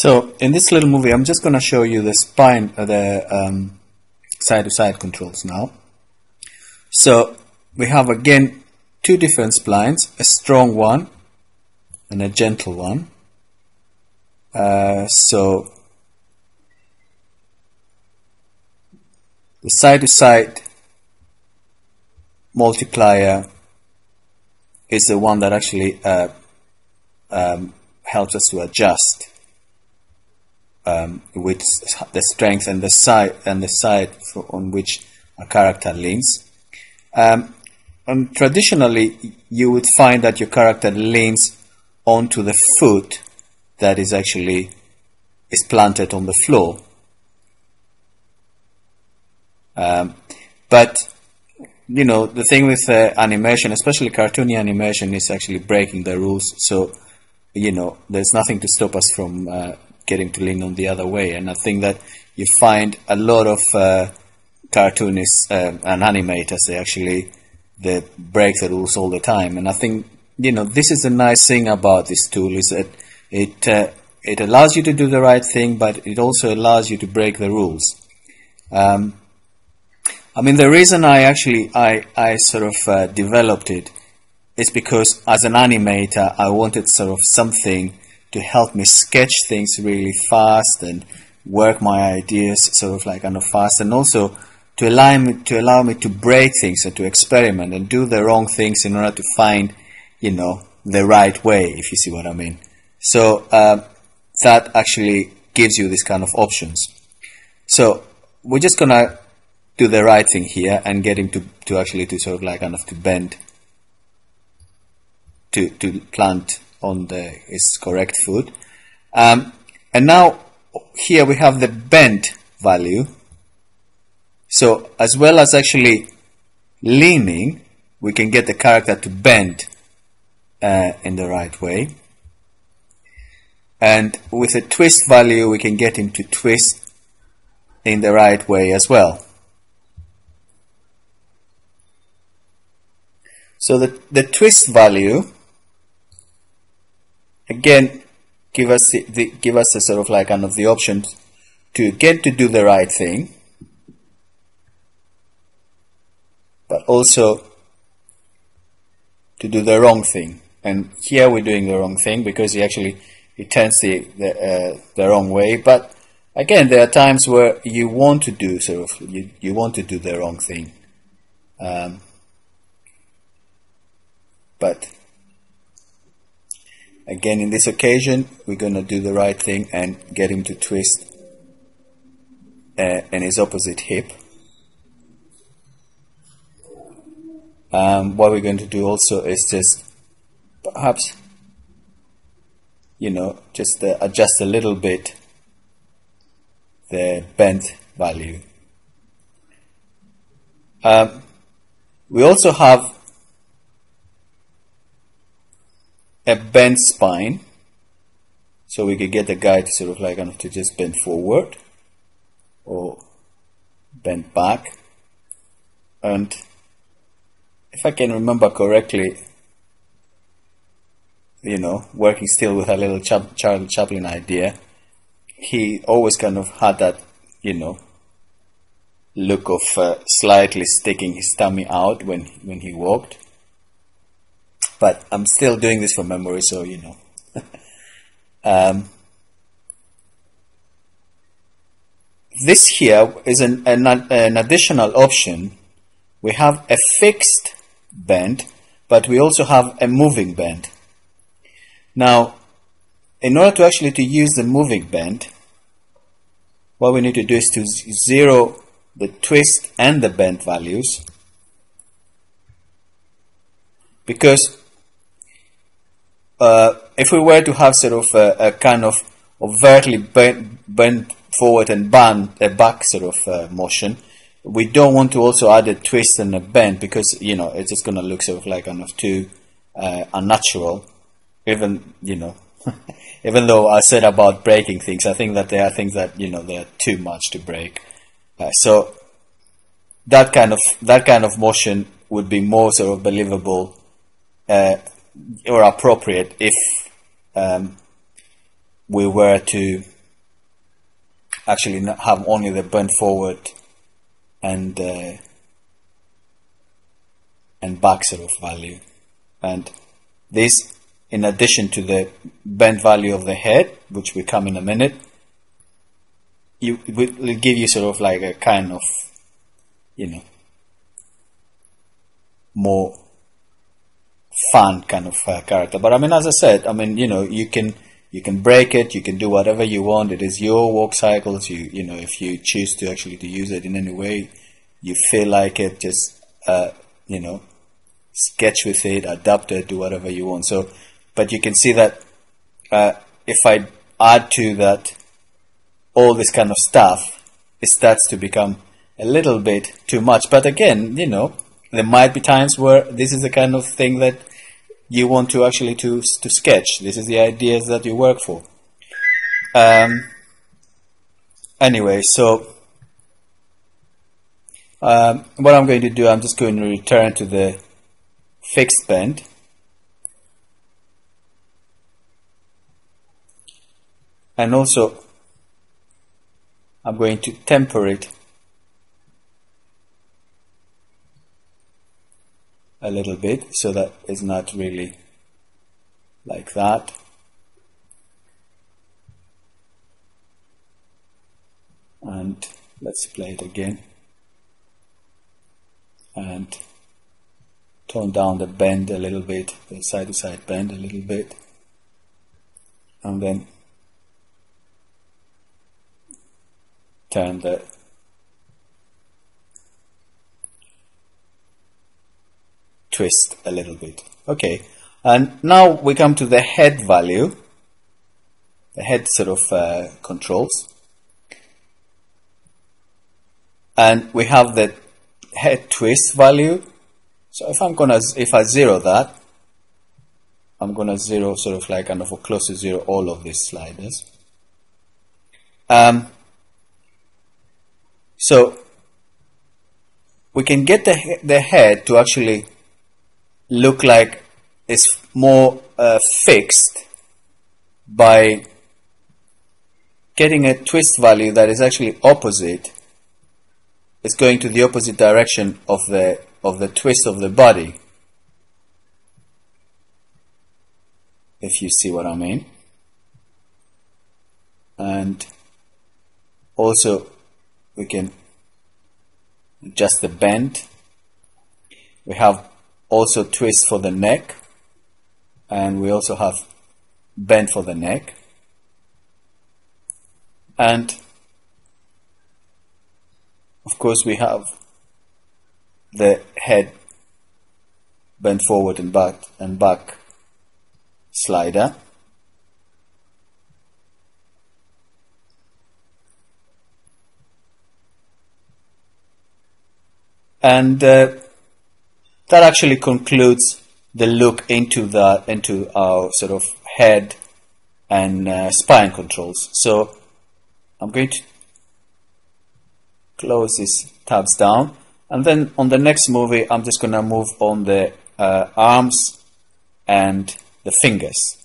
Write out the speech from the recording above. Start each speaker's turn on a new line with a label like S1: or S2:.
S1: So in this little movie, I'm just going to show you the spine, side-to-side controls now. So we have again two different splines, a strong one and a gentle one. So the side-to-side multiplier is the one that actually helps us to adjust with the strength and the side on which a character leans. And traditionally, you would find that your character leans onto the foot that is planted on the floor. But you know, the thing with animation, especially cartoony animation, is actually breaking the rules. So you know, there's nothing to stop us from getting to lean on the other way. And I think that you find a lot of cartoonists and animators, they break the rules all the time. And I think, you know, this is the nice thing about this tool, is that it allows you to do the right thing, but it also allows you to break the rules. I mean, the reason I sort of developed it is because as an animator, I wanted sort of something to help me sketch things really fast and work my ideas sort of like kind of fast, and also to allow me to break things and to experiment and do the wrong things in order to find, you know, the right way, if you see what I mean. So that actually gives you this kind of options. So we're just gonna do the right thing here and get him to actually sort of like kind of to bend, to plant on his correct foot. And now here we have the bend value. So as well as actually leaning, we can get the character to bend in the right way. And with a twist value, we can get him to twist in the right way as well. So the twist value, again, give us a sort of like kind of the option to get to do the right thing, but also to do the wrong thing. And here we're doing the wrong thing because he turns the wrong way. But again, there are times where you want to do you want to do the wrong thing. But again, in this occasion, we're going to do the right thing and get him to twist in his opposite hip. What we're going to do also is just perhaps, you know, just adjust a little bit the bend value. We also have a bent spine, so we could get the guy to sort of like kind of to just bend forward or bend back. And if I can remember correctly, you know, working still with a little Charlie Chaplin idea, he always kind of had that, you know, look of slightly sticking his tummy out when he walked. But I'm still doing this from memory, so you know. This here is an additional option. We have a fixed bend, but we also have a moving bend. Now, in order to actually to use the moving bend, what we need to do is to zero the twist and the bend values, because if we were to have sort of a kind of overtly bend forward and back sort of motion, we don't want to also add a twist and a bend, because you know it's just going to look sort of like kind of too unnatural. Even, you know, even though I said about breaking things, I think that there are things that, you know, they are too much to break. So that kind of motion would be more sort of believable or appropriate if we were to actually not have only the bend forward and back sort of value. And this, in addition to the bend value of the head, which will come in a minute, it will give you sort of like a kind of, you know, more fun kind of character. But I mean, as I said, I mean, you know, you can break it, you can do whatever you want. It is your walk cycles. You know, if you choose to actually to use it in any way you feel like it, just you know, sketch with it, adapt it, do whatever you want. So, but you can see that if I add to that all this kind of stuff, it starts to become a little bit too much. But again, you know, there might be times where this is the kind of thing that you want to actually to sketch. This is the ideas that you work for. Anyway, so what I'm going to do, I'm just going to return to the fixed bend. And also, I'm going to temper it a little bit so that it's not really like that. And let's play it again. And tone down the bend a little bit, the side to side bend a little bit. And then turn the twist a little bit. Okay, and now we come to the head value, the head sort of controls, and we have the head twist value. So if I zero that, I'm gonna zero sort of like kind of close to zero all of these sliders. So we can get the head to actually look like it's more fixed by getting a twist value that is actually opposite. It's going to the opposite direction of the twist of the body, if you see what I mean. And also we can adjust the bend. We have also twist for the neck, and we also have bend for the neck. And of course we have the head bend forward and back slider. And that actually concludes the look into our sort of head and spine controls. So I'm going to close these tabs down, and then on the next movie I'm just going to move on the arms and the fingers.